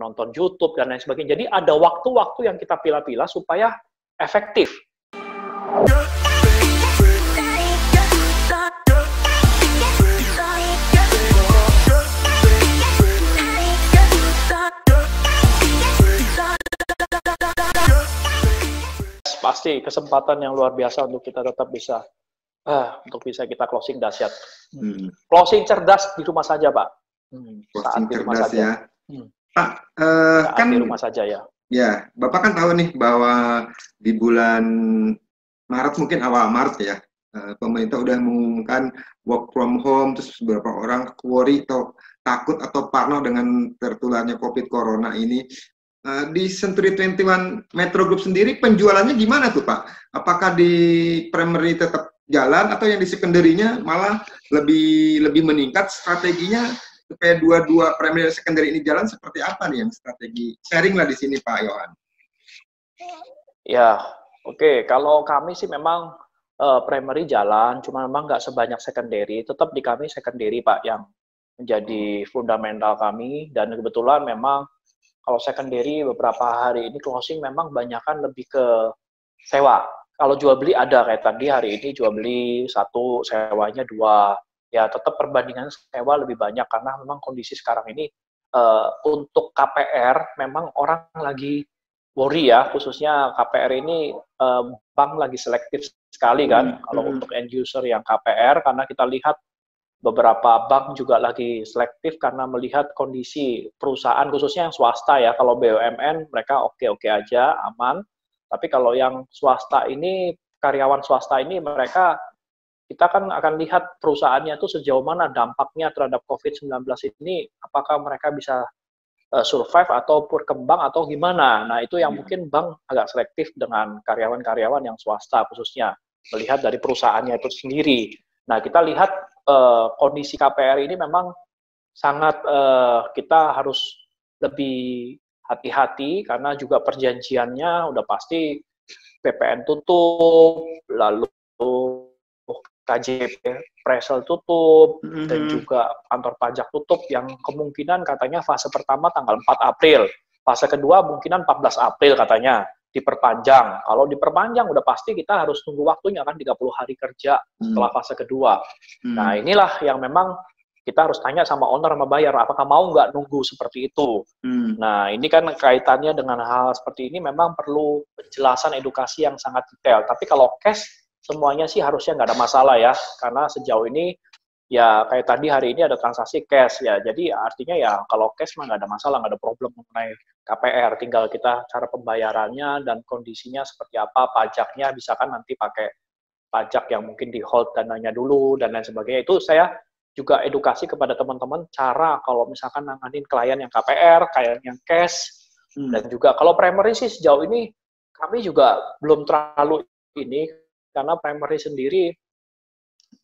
nonton YouTube dan lain sebagainya. Jadi ada waktu-waktu yang kita pilah-pilah supaya efektif. Pasti kesempatan yang luar biasa untuk kita tetap bisa kita closing dahsyat. Closing cerdas di rumah saja, Pak. Closing cerdas ya. Pak, kan di rumah saja ya. Ya, Bapak kan tahu nih bahwa di bulan Maret, mungkin awal Maret ya, pemerintah udah mengumumkan work from home, terus beberapa orang worry atau takut atau parno dengan tertularnya COVID Corona ini. Di Century 21 Metro Group sendiri penjualannya gimana tuh Pak? Apakah di primary tetap jalan atau yang di secondary-nya malah lebih meningkat strateginya supaya dua primary dan secondary ini jalan seperti apa nih yang strategi? Sharing lah di sini Pak Yohan. Ya, oke. Kalau kami sih memang primary jalan, cuma memang nggak sebanyak secondary. Tetap di kami secondary Pak yang menjadi fundamental kami, dan kebetulan memang kalau secondary beberapa hari ini closing memang banyakkan lebih ke sewa. Kalau jual beli ada, kayak tadi hari ini jual beli 1, sewanya 2. Ya tetap perbandingan sewa lebih banyak karena memang kondisi sekarang ini untuk KPR memang orang lagi worry ya, khususnya KPR ini bank lagi selektif sekali kan kalau untuk end user yang KPR, karena kita lihat beberapa bank juga lagi selektif karena melihat kondisi perusahaan, khususnya yang swasta ya. Kalau BUMN mereka oke-oke aja, aman. Tapi kalau yang swasta ini, karyawan swasta ini, kita kan akan lihat perusahaannya itu sejauh mana dampaknya terhadap COVID-19 ini, apakah mereka bisa survive atau berkembang atau gimana. Nah itu yang mungkin bank agak selektif dengan karyawan-karyawan yang swasta khususnya, melihat dari perusahaannya itu sendiri. Nah kita lihat kondisi KPR ini memang sangat kita harus lebih hati-hati karena juga perjanjiannya udah pasti PPN tutup, lalu KJP Presel tutup, dan juga kantor pajak tutup yang kemungkinan katanya fase pertama tanggal 4 April, fase kedua mungkinan 14 April katanya diperpanjang. Kalau diperpanjang udah pasti kita harus tunggu waktunya kan 30 hari kerja setelah fase kedua. Nah inilah yang memang kita harus tanya sama owner sama buyer, apakah mau nggak nunggu seperti itu. Nah ini kan kaitannya dengan hal seperti ini memang perlu penjelasan edukasi yang sangat detail. Tapi kalau cash semuanya sih harusnya nggak ada masalah ya, karena sejauh ini ya kayak tadi hari ini ada transaksi cash ya, jadi artinya ya kalau cash mah nggak ada masalah, nggak ada problem mengenai KPR, tinggal kita cara pembayarannya dan kondisinya seperti apa, pajaknya bisa kan nanti pakai pajak yang mungkin di hold dananya dulu dan lain sebagainya. Itu saya juga edukasi kepada teman-teman cara kalau misalkan nanganin klien yang KPR, klien yang cash, dan juga kalau primary sih sejauh ini kami juga belum terlalu ini, karena primary sendiri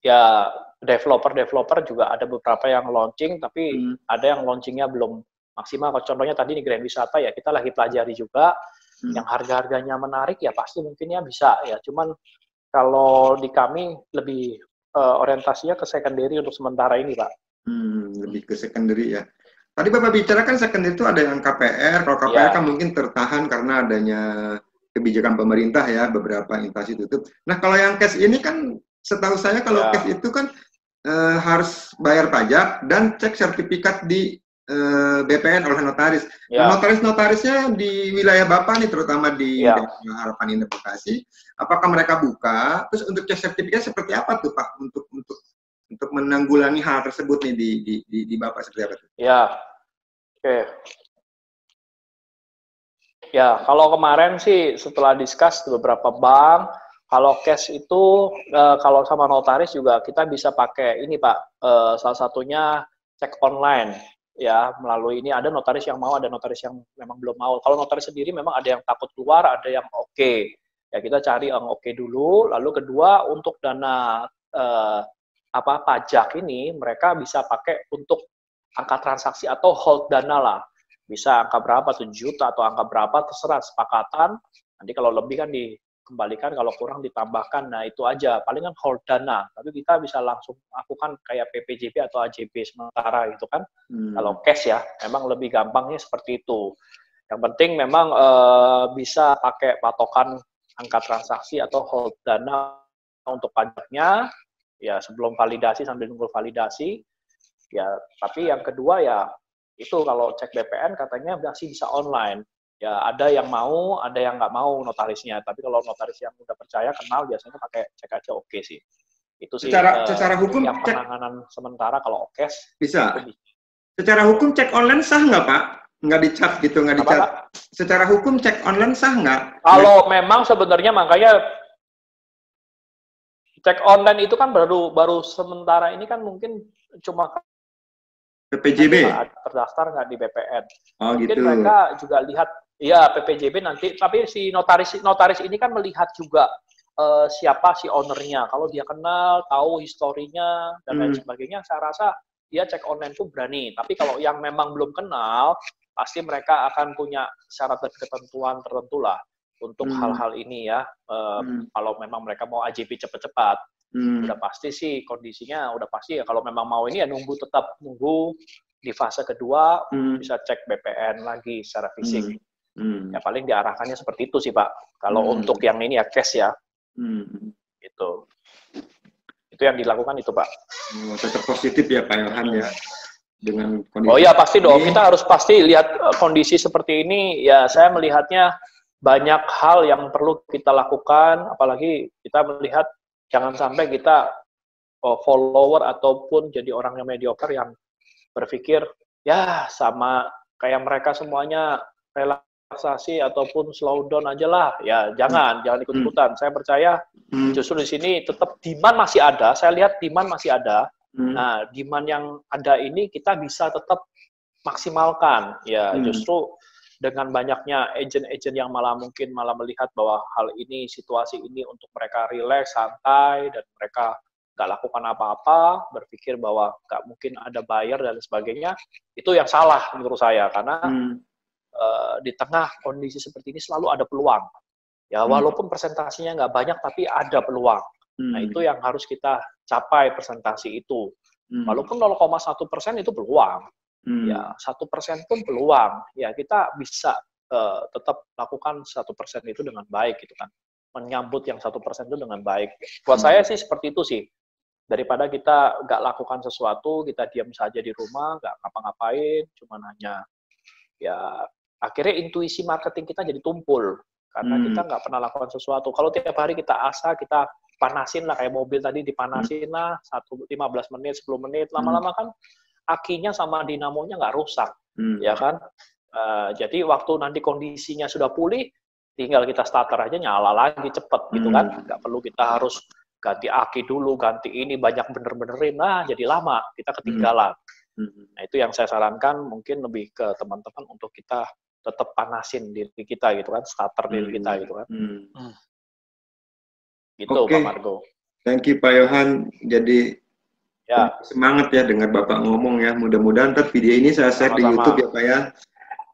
ya developer juga ada beberapa yang launching, tapi ada yang launchingnya belum maksimal. Contohnya tadi di Grand Wisata ya kita lagi pelajari juga, yang harga-harganya menarik ya pasti mungkinnya bisa ya. Cuman kalau di kami lebih orientasinya ke secondary untuk sementara ini Pak. Lebih ke secondary ya. Tadi Bapak bicara kan secondary itu ada yang KPR, kalau KPR kan mungkin tertahan karena adanya kebijakan pemerintah ya, beberapa instansi tutup. Nah kalau yang cash ini kan setahu saya kalau cash itu kan harus bayar pajak dan cek sertifikat di BPN oleh notaris. Nah, notaris-notarisnya di wilayah Bapak nih, terutama di Harapan Indah Bekasi, apakah mereka buka? Terus untuk cek sertifikat seperti apa tuh Pak untuk menanggulangi hal tersebut nih di Bapak seperti apa tuh? Ya, oke. Ya, kalau kemarin sih setelah discuss beberapa bank, kalau cash itu kalau sama notaris juga kita bisa pakai ini Pak, salah satunya cek online ya, melalui ini ada notaris yang mau, ada notaris yang memang belum mau. Kalau notaris sendiri memang ada yang takut keluar, ada yang oke. Ya kita cari yang oke dulu, lalu kedua untuk dana pajak ini mereka bisa pakai untuk angka transaksi atau hold dana lah. Bisa angka berapa, 7 juta atau angka berapa, terserah, sepakatan. Nanti kalau lebih kan kembalikan, kalau kurang ditambahkan. Nah itu aja, paling kan hold dana, tapi kita bisa langsung lakukan kayak PPJB atau AJB sementara gitu kan. Kalau cash ya, memang lebih gampangnya seperti itu. Yang penting memang bisa pakai patokan angka transaksi atau hold dana untuk pajaknya, ya sebelum validasi sambil nunggu validasi. Ya, tapi yang kedua ya itu kalau cek BPN katanya masih bisa online. Ya ada yang mau, ada yang nggak mau notarisnya. Tapi kalau notaris yang udah percaya, kenal, biasanya pakai cek aja oke sih. Itu sih secara hukum yang penanganan sementara kalau OKES. Bisa. Secara hukum cek online sah nggak Pak? Nggak dicap gitu, nggak dicap. Secara hukum cek online sah nggak? Kalau memang sebenarnya makanya cek online itu kan baru sementara ini kan mungkin cuma PPJB terdaftar nggak di BPN. Oh, mungkin gitu. Mereka juga lihat ya PPJB nanti, tapi si notaris ini kan melihat juga siapa si ownernya. Kalau dia kenal, tahu historinya dan lain sebagainya, saya rasa dia cek online tuh berani. Tapi kalau yang memang belum kenal, pasti mereka akan punya syarat dan ketentuan tertentu lah untuk hal-hal ini ya. Kalau memang mereka mau AJB cepat-cepat, udah pasti sih kondisinya udah pasti ya. Kalau memang mau ini ya tetap nunggu di fase kedua, bisa cek BPN lagi secara fisik. Ya paling diarahkannya seperti itu sih Pak. Kalau untuk yang ini ya cash ya, itu yang dilakukan itu Pak. Tetap positif ya Pak Yohan ya. Dengan kondisi oh ya pasti dong, kita harus pasti lihat kondisi seperti ini. Ya saya melihatnya banyak hal yang perlu kita lakukan, apalagi kita melihat jangan sampai kita follower ataupun jadi orang yang mediocre yang berpikir ya sama kayak mereka semuanya relaksasi ataupun slow down aja lah. Ya jangan ikut-ikutan. Saya percaya justru di sini tetap demand masih ada. Saya lihat demand masih ada. Nah, demand yang ada ini kita bisa tetap maksimalkan. Ya, justru dengan banyaknya agent-agent yang mungkin malah melihat bahwa hal ini, situasi ini untuk mereka rileks, santai, dan mereka nggak lakukan apa-apa, berpikir bahwa nggak mungkin ada buyer dan sebagainya, itu yang salah menurut saya. Karena di tengah kondisi seperti ini selalu ada peluang. Ya, walaupun presentasinya nggak banyak, tapi ada peluang. Nah, itu yang harus kita capai persentasi itu. Walaupun 0,1% itu peluang. Ya, 1% pun peluang. Ya, kita bisa tetap lakukan 1% itu dengan baik gitu kan. Menyambut yang 1% itu dengan baik. Buat saya sih seperti itu sih. Daripada kita nggak lakukan sesuatu, kita diam saja di rumah, nggak ngapa-ngapain, cuma hanya ya akhirnya intuisi marketing kita jadi tumpul. Karena kita nggak pernah lakukan sesuatu. Kalau tiap hari kita asah, kita panasin lah, kayak mobil tadi dipanasin lah, 15 menit, 10 menit, lama-lama kan akinya sama dinamonya nggak rusak, ya kan? Jadi waktu nanti kondisinya sudah pulih, tinggal kita starter aja nyala lagi cepet gitu kan? Nggak perlu kita harus ganti aki dulu, ganti ini, banyak bener-benerin, nah jadi lama, kita ketinggalan. Nah itu yang saya sarankan, mungkin lebih ke teman-teman untuk kita tetap panasin diri kita gitu kan, starter diri kita gitu kan. Gitu Pak Margo. Thank you Pak Yohan. Jadi semangat ya dengar Bapak ngomong ya. Mudah-mudahan ntar video ini saya share di YouTube ya Pak ya.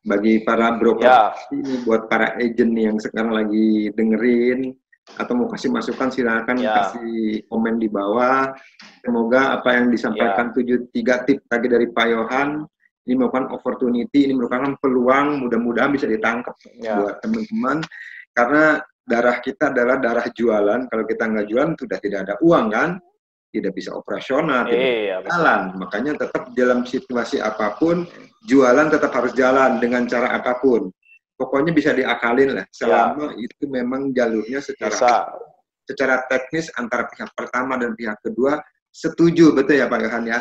Bagi para broker ini, buat para agent yang sekarang lagi dengerin atau mau kasih masukan silakan kasih komen di bawah. Semoga apa yang disampaikan 3 tips tadi dari Pak Yohan ini merupakan opportunity, ini merupakan peluang, mudah-mudahan bisa ditangkap buat teman-teman. Karena darah kita adalah darah jualan. Kalau kita nggak jualan, sudah tidak ada uang kan, tidak bisa operasional, tidak jalan. Makanya tetap dalam situasi apapun, jualan tetap harus jalan dengan cara apapun. Pokoknya bisa diakalin lah, selama itu memang jalurnya secara teknis antara pihak pertama dan pihak kedua setuju, betul ya Pak Yohan ya?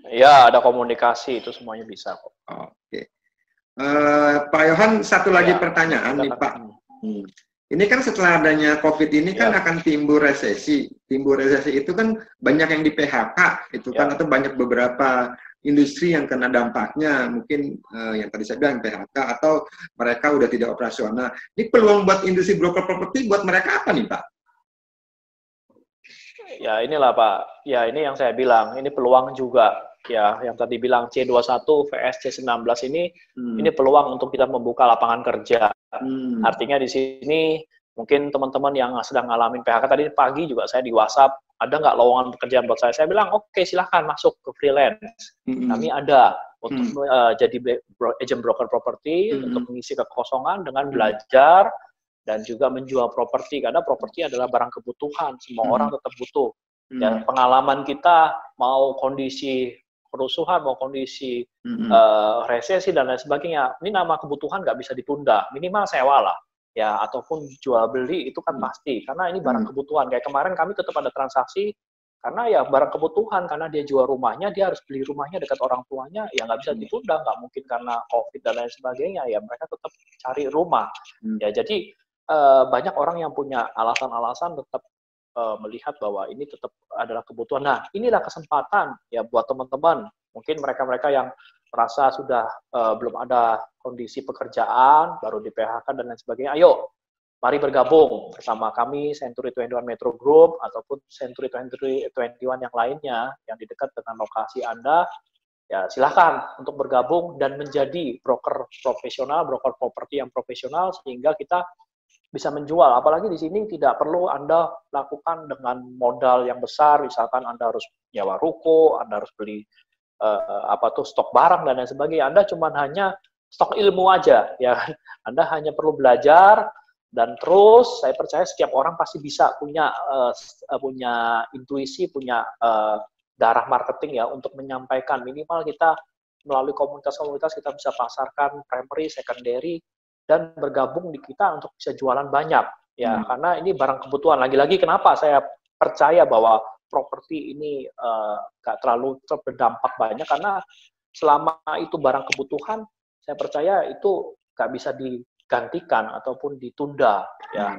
Ya, ada komunikasi, itu semuanya bisa kok. Oke. Pak Yohan, satu lagi pertanyaan nih Pak. Ini kan setelah adanya COVID ini kan akan timbul resesi. Timbul resesi itu kan banyak yang di PHK, itu kan, atau banyak beberapa industri yang kena dampaknya. Mungkin yang tadi saya bilang PHK, atau mereka udah tidak operasional. Ini peluang buat industri broker properti buat mereka apa nih Pak? Ya inilah Pak, ya ini yang saya bilang, ini peluang juga. Ya, yang tadi bilang C21 vs C19 ini peluang untuk kita membuka lapangan kerja. Artinya di sini mungkin teman-teman yang sedang ngalamin PHK, tadi pagi juga saya di WhatsApp, ada nggak lowongan pekerjaan buat saya? Saya bilang, oke, silahkan masuk ke freelance. Kami ada untuk jadi agent broker properti, untuk mengisi kekosongan dengan belajar, dan juga menjual properti, karena properti adalah barang kebutuhan, semua orang tetap butuh. Ya, pengalaman kita, mau kondisi kerusuhan, mau kondisi resesi, dan lain sebagainya, ini nama kebutuhan nggak bisa ditunda, minimal sewa lah. Ya, ataupun jual beli itu kan pasti, karena ini barang kebutuhan. Kayak kemarin kami tetap ada transaksi, karena ya barang kebutuhan, karena dia jual rumahnya, dia harus beli rumahnya dekat orang tuanya, ya nggak bisa ditunda, nggak mungkin karena COVID dan lain sebagainya, ya mereka tetap cari rumah. Ya, jadi banyak orang yang punya alasan-alasan tetap melihat bahwa ini tetap adalah kebutuhan. Nah, inilah kesempatan ya buat teman-teman, mungkin mereka-mereka yang merasa sudah belum ada kondisi pekerjaan, baru di PHK dan lain sebagainya, ayo mari bergabung bersama kami, Century 21 Metro Group, ataupun Century 21 yang lainnya, yang di dekat dengan lokasi Anda, ya silakan untuk bergabung dan menjadi broker profesional, broker properti yang profesional, sehingga kita bisa menjual. Apalagi di sini tidak perlu Anda lakukan dengan modal yang besar, misalkan Anda harus nyewa ruko, Anda harus beli stok barang dan lain sebagainya. Anda cuma hanya stok ilmu aja, ya. Anda hanya perlu belajar, dan terus saya percaya setiap orang pasti bisa punya intuisi, punya darah marketing ya untuk menyampaikan. Minimal kita melalui komunitas-komunitas kita bisa pasarkan primary, secondary, dan bergabung di kita untuk bisa jualan banyak ya, karena ini barang kebutuhan. Lagi-lagi kenapa saya percaya bahwa properti ini nggak terlalu berdampak banyak, karena selama itu barang kebutuhan, saya percaya itu nggak bisa digantikan ataupun ditunda ya.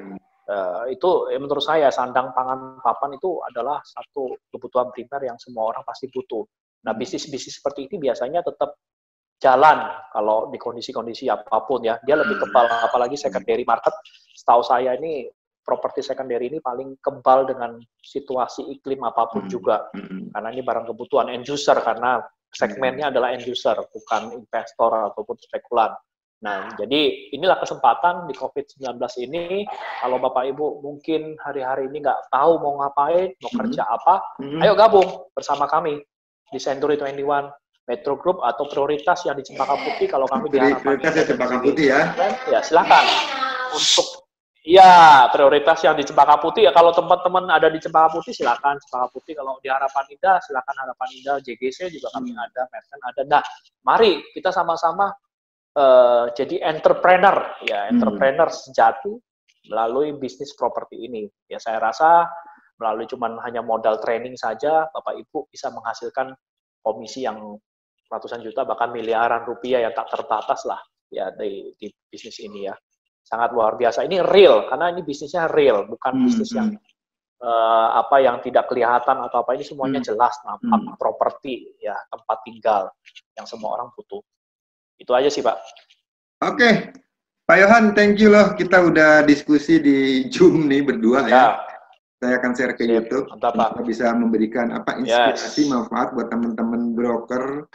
Itu menurut saya sandang pangan papan itu adalah satu kebutuhan primer yang semua orang pasti butuh. Nah, bisnis-bisnis seperti ini biasanya tetap jalan kalau di kondisi-kondisi apapun ya. Dia lebih kebal, apalagi secondary market. Setahu saya ini properti secondary ini paling kebal dengan situasi iklim apapun juga, karena ini barang kebutuhan end user, karena segmennya adalah end user, bukan investor ataupun spekulan. Nah, jadi inilah kesempatan di COVID-19 ini, kalau Bapak Ibu mungkin hari-hari ini nggak tahu mau ngapain, mau kerja apa, ayo gabung bersama kami di Century 21 Metro Group atau prioritas yang di Cempaka Putih. Kalau kami di prioritas ya Cempaka Putih ya. Ya, silakan untuk ya prioritas yang di Cempaka Putih ya. Kalau teman-teman ada di Cempaka Putih silakan Cempaka Putih. Kalau di Harapan Indah silakan Harapan Indah. JGC juga kami ada, Merchant ada. Nah, mari kita sama-sama jadi entrepreneur ya, entrepreneur sejati melalui bisnis properti ini. Ya, saya rasa melalui cuman hanya modal training saja Bapak Ibu bisa menghasilkan komisi yang ratusan juta bahkan miliaran rupiah yang tak terbatas lah ya di bisnis ini ya. Sangat luar biasa. Ini real karena ini bisnisnya real, bukan bisnis yang yang tidak kelihatan atau apa. Ini semuanya jelas, nampak properti ya, tempat tinggal yang semua orang butuh. Itu aja sih, Pak. Oke. Pak Yohan, thank you loh. Kita udah diskusi di Zoom nih berdua ya. Saya akan share ke YouTube. Mantap, Pak. Kita bisa memberikan inspirasi, manfaat buat teman-teman broker,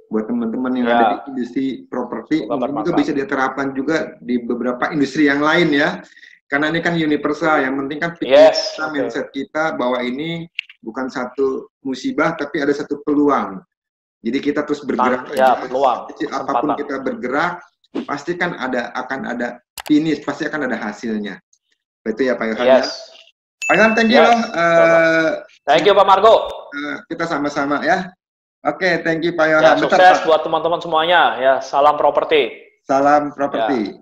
buat teman-teman yang ada di industri properti, mungkin itu bisa diterapkan juga di beberapa industri yang lain ya. Karena ini kan universal, yang penting kan pikiran kita, mindset kita bahwa ini bukan satu musibah, tapi ada satu peluang. Jadi kita terus bergerak. Peluang. Apapun kita bergerak, pasti kan akan ada finish, pasti akan ada hasilnya. Betul ya Pak Yohan? Pak Yohan, thank you. Thank you Pak Margo. Kita sama-sama ya. Oke, thank you Pak Yohan. Ya, sukses buat teman-teman semuanya. Ya, salam properti. Salam properti.